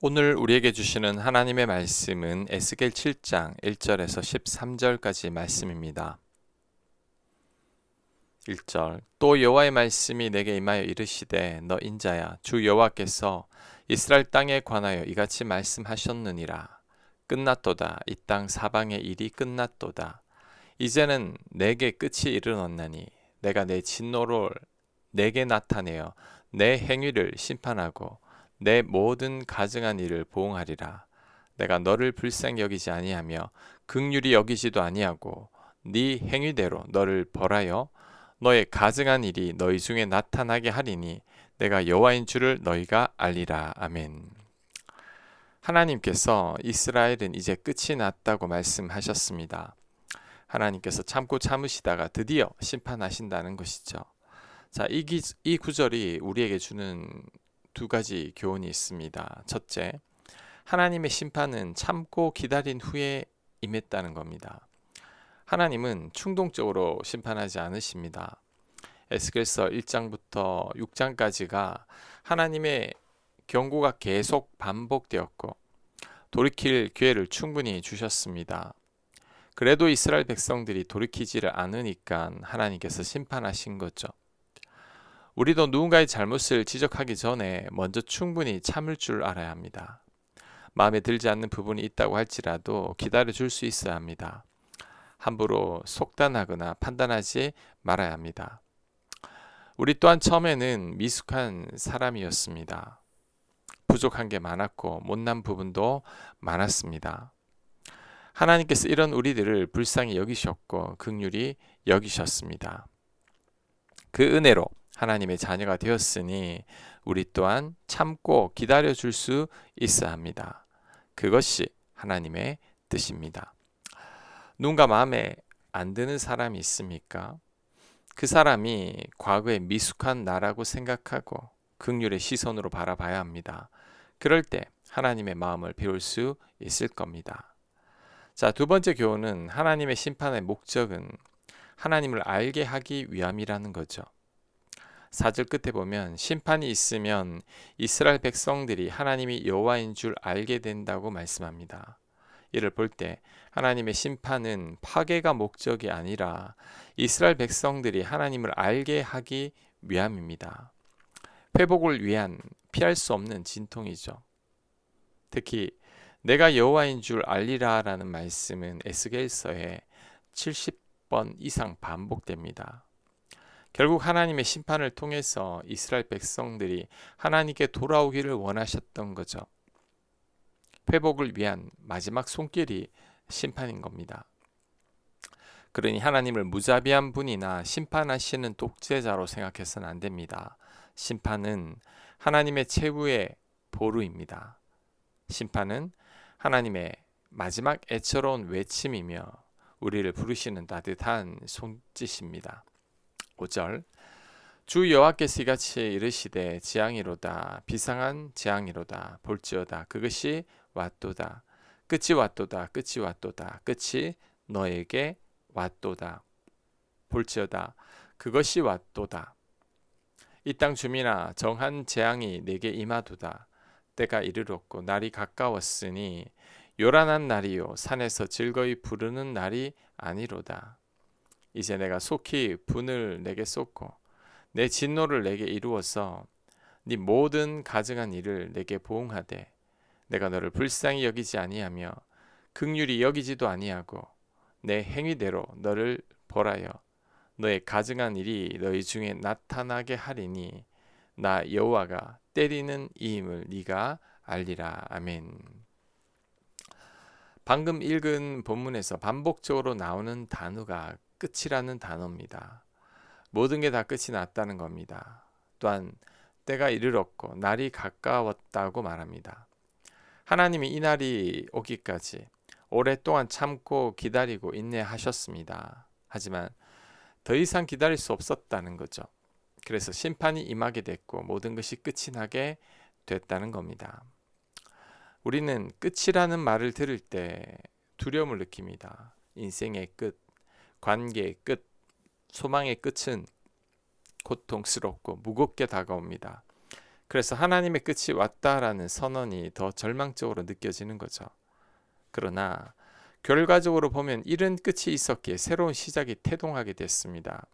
오늘 우리에게 주시는 하나님의 말씀은 에스겔 7장 1절에서 13절까지 말씀입니다. 1절 또 여호와의 말씀이 내게 임하여 이르시되 너 인자야 주 여호와께서 이스라엘 땅에 관하여 이같이 말씀하셨느니라. 끝났도다. 이 땅 사방의 일이 끝났도다. 이제는 내게 끝이 이르렀나니 내가 내 진노를 내게 나타내어 내 행위를 심판하고 내 모든 가증한 일을 보응하리라. 내가 너를 불쌍히 여기지 아니하며 긍휼히 여기지도 아니하고 네 행위대로 너를 벌하여 너의 가증한 일이 너희 중에 나타나게 하리니 내가 여호와인 줄을 너희가 알리라. 아멘. 하나님께서 이스라엘은 이제 끝이 났다고 말씀하셨습니다. 하나님께서 참고 참으시다가 드디어 심판하신다는 것이죠. 자, 이 구절이 우리에게 주는 두 가지 교훈이 있습니다. 첫째, 하나님의 심판은 참고 기다린 후에 임했다는 겁니다. 하나님은 충동적으로 심판하지 않으십니다. 에스겔서 1장부터 6장까지가 하나님의 경고가 계속 반복되었고 돌이킬 기회를 충분히 주셨습니다. 그래도 이스라엘 백성들이 돌이키지를 않으니까 하나님께서 심판하신 거죠. 우리도 누군가의 잘못을 지적하기 전에 먼저 충분히 참을 줄 알아야 합니다. 마음에 들지 않는 부분이 있다고 할지라도 기다려 줄 수 있어야 합니다. 함부로 속단하거나 판단하지 말아야 합니다. 우리 또한 처음에는 미숙한 사람이었습니다. 부족한 게 많았고 못난 부분도 많았습니다. 하나님께서 이런 우리들을 불쌍히 여기셨고 긍휼히 여기셨습니다. 그 은혜로 하나님의 자녀가 되었으니 우리 또한 참고 기다려 줄 수 있어야 합니다. 그것이 하나님의 뜻입니다. 누군가 마음에 안 드는 사람이 있습니까? 그 사람이 과거에 미숙한 나라고 생각하고 긍휼의 시선으로 바라봐야 합니다. 그럴 때 하나님의 마음을 배울 수 있을 겁니다. 자, 두 번째 교훈은 하나님의 심판의 목적은 하나님을 알게 하기 위함이라는 거죠. 4절 끝에 보면 심판이 있으면 이스라엘 백성들이 하나님이 여호와인 줄 알게 된다고 말씀합니다. 이를 볼 때 하나님의 심판은 파괴가 목적이 아니라 이스라엘 백성들이 하나님을 알게 하기 위함입니다. 회복을 위한 피할 수 없는 진통이죠. 특히 내가 여호와인 줄 알리라라는 말씀은 에스겔서에 70번 이상 반복됩니다. 결국 하나님의 심판을 통해서 이스라엘 백성들이 하나님께 돌아오기를 원하셨던 거죠. 회복을 위한 마지막 손길이 심판인 겁니다. 그러니 하나님을 무자비한 분이나 심판하시는 독재자로 생각해서는 안 됩니다. 심판은 하나님의 최후의 보루입니다. 심판은 하나님의 마지막 애처로운 외침이며 우리를 부르시는 따뜻한 손짓입니다. 5절 주 여호와께서 이같이 이르시되 재앙이로다 비상한 재앙이로다 볼지어다 그것이 왔도다 끝이 왔도다 끝이 왔도다 끝이 너에게 왔도다 볼지어다 그것이 왔도다 이 땅 주민아 정한 재앙이 내게 임하도다 때가 이르렀고 날이 가까웠으니 요란한 날이요 산에서 즐거이 부르는 날이 아니로다 이제 내가 속히 분을 내게 쏟고 내 진노를 내게 이루어서 네 모든 가증한 일을 내게 보응하되 내가 너를 불쌍히 여기지 아니하며 긍휼히 여기지도 아니하고 내 행위대로 너를 벌하여 너의 가증한 일이 너희 중에 나타나게 하리니 나 여호와가 때리는 이임을 네가 알리라. 아멘. 방금 읽은 본문에서 반복적으로 나오는 단어가 끝이라는 단어입니다. 모든 게 다 끝이 났다는 겁니다. 또한 때가 이르렀고 날이 가까웠다고 말합니다. 하나님이 이 날이 오기까지 오랫동안 참고 기다리고 인내하셨습니다. 하지만 더 이상 기다릴 수 없었다는 거죠. 그래서 심판이 임하게 됐고 모든 것이 끝이 나게 됐다는 겁니다. 우리는 끝이라는 말을 들을 때 두려움을 느낍니다. 인생의 끝, 관계의 끝, 소망의 끝은 고통스럽고 무겁게 다가옵니다. 그래서 하나님의 끝이 왔다라는 선언이 더 절망적으로 느껴지는 거죠. 그러나 결과적으로 보면 이런 끝이 있었기에 새로운 시작이 태동하게 됐습니다.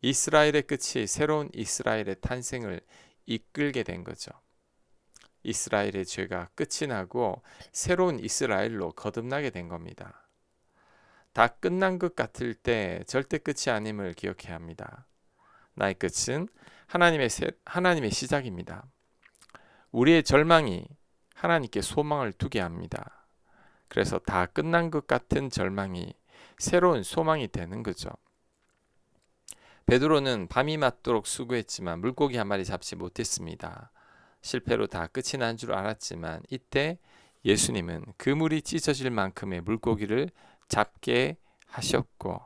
이스라엘의 끝이 새로운 이스라엘의 탄생을 이끌게 된 거죠. 이스라엘의 죄가 끝이 나고 새로운 이스라엘로 거듭나게 된 겁니다. 다 끝난 것 같을 때 절대 끝이 아님을 기억해야 합니다. 나의 끝은 하나님의 시작입니다. 우리의 절망이 하나님께 소망을 두게 합니다. 그래서 다 끝난 것 같은 절망이 새로운 소망이 되는 거죠. 베드로는 밤이 맞도록 수고했지만 물고기 한 마리 잡지 못했습니다. 실패로 다 끝이 난 줄 알았지만 이때 예수님은 그물이 찢어질 만큼의 물고기를 잡게 하셨고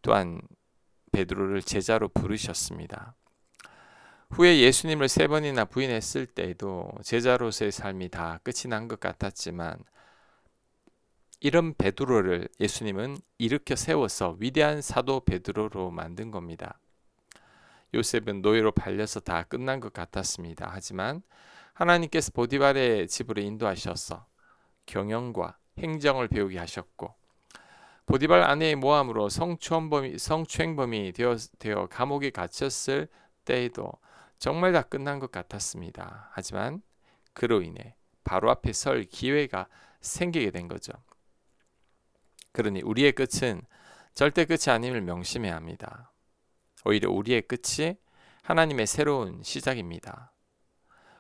또한 베드로를 제자로 부르셨습니다. 후에 예수님을 3번이나 부인했을 때에도 제자로서의 삶이 다 끝이 난 것 같았지만 이런 베드로를 예수님은 일으켜 세워서 위대한 사도 베드로로 만든 겁니다. 요셉은 노예로 팔려서 다 끝난 것 같았습니다. 하지만 하나님께서 보디발의 집으로 인도하셔서 경영과 행정을 배우게 하셨고 보디발 아내의 모함으로 성추행범이 되어 감옥에 갇혔을 때에도 정말 다 끝난 것 같았습니다. 하지만 그로 인해 바로 앞에 설 기회가 생기게 된 거죠. 그러니 우리의 끝은 절대 끝이 아님을 명심해야 합니다. 오히려 우리의 끝이 하나님의 새로운 시작입니다.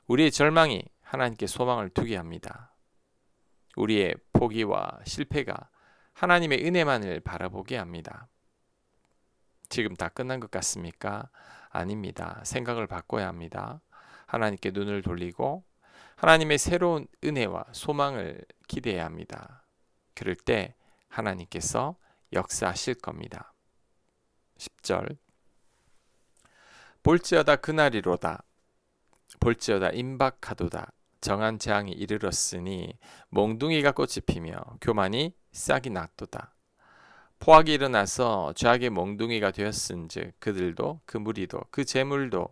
우리의 절망이 하나님께 소망을 두게 합니다. 우리의 포기와 실패가 하나님의 은혜만을 바라보게 합니다. 지금 다 끝난 것 같습니까? 아닙니다. 생각을 바꿔야 합니다. 하나님께 눈을 돌리고 하나님의 새로운 은혜와 소망을 기대해야 합니다. 그럴 때 하나님께서 역사하실 겁니다. 10절 볼지어다 그날이로다 볼지어다 임박하도다 정한 재앙이 이르렀으니 몽둥이가 꽃이 피며 교만이 싹이 났도다. 포악이 일어나서 죄악의 몽둥이가 되었은즉 그들도 그 무리도 그 재물도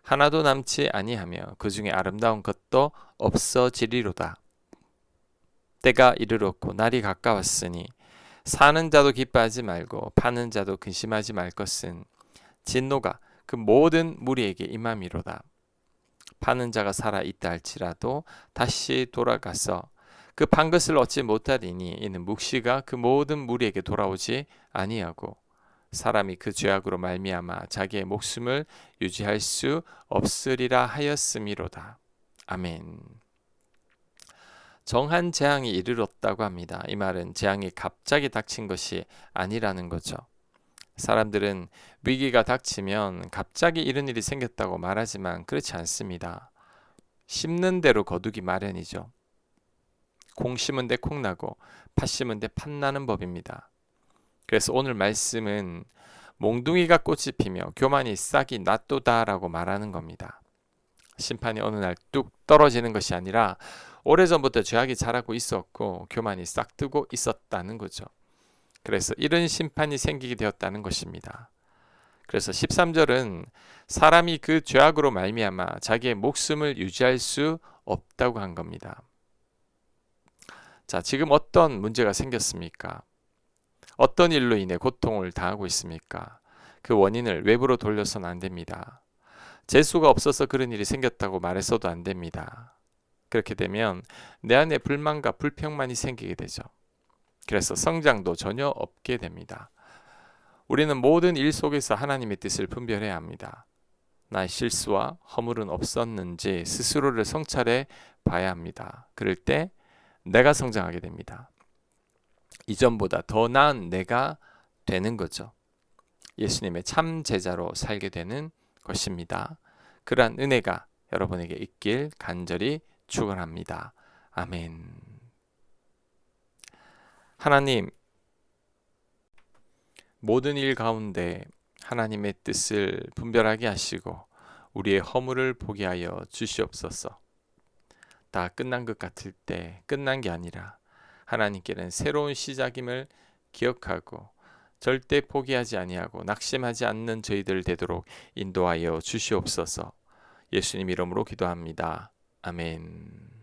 하나도 남지 아니하며 그 중에 아름다운 것도 없어지리로다. 때가 이르렀고 날이 가까웠으니 사는 자도 기뻐하지 말고 파는 자도 근심하지 말 것은 진노가 그 모든 무리에게 임함이로다. 파는 자가 살아 있다 할지라도 다시 돌아가서 그 판 것을 얻지 못하리니 이는 묵시가 그 모든 무리에게 돌아오지 아니하고 사람이 그 죄악으로 말미암아 자기의 목숨을 유지할 수 없으리라 하였음이로다. 아멘. 정한 재앙이 이르렀다고 합니다. 이 말은 재앙이 갑자기 닥친 것이 아니라는 거죠. 사람들은 위기가 닥치면 갑자기 이런 일이 생겼다고 말하지만 그렇지 않습니다. 심는 대로 거두기 마련이죠. 콩 심은 데 콩 나고 팥 심은 데 팥 나는 법입니다. 그래서 오늘 말씀은 몽둥이가 꽃이 피며 교만이 싹이 났도다라고 말하는 겁니다. 심판이 어느 날 뚝 떨어지는 것이 아니라 오래전부터 죄악이 자라고 있었고 교만이 싹트고 있었다는 거죠. 그래서 이런 심판이 생기게 되었다는 것입니다. 그래서 13절은 사람이 그 죄악으로 말미암아 자기의 목숨을 유지할 수 없다고 한 겁니다. 자, 지금 어떤 문제가 생겼습니까? 어떤 일로 인해 고통을 당하고 있습니까? 그 원인을 외부로 돌려서는 안 됩니다. 재수가 없어서 그런 일이 생겼다고 말해서도 안 됩니다. 그렇게 되면 내 안에 불만과 불평만이 생기게 되죠. 그래서 성장도 전혀 없게 됩니다. 우리는 모든 일 속에서 하나님의 뜻을 분별해야 합니다. 나의 실수와 허물은 없었는지 스스로를 성찰해 봐야 합니다. 그럴 때 내가 성장하게 됩니다. 이전보다 더 나은 내가 되는 거죠. 예수님의 참 제자로 살게 되는 것입니다. 그러한 은혜가 여러분에게 있길 간절히 축원합니다. 아멘. 하나님, 모든 일 가운데 하나님의 뜻을 분별하게 하시고 우리의 허물을 보게 하여 주시옵소서. 다 끝난 것 같을 때 끝난 게 아니라 하나님께는 새로운 시작임을 기억하고 절대 포기하지 아니하고 낙심하지 않는 저희들 되도록 인도하여 주시옵소서. 예수님 이름으로 기도합니다. 아멘.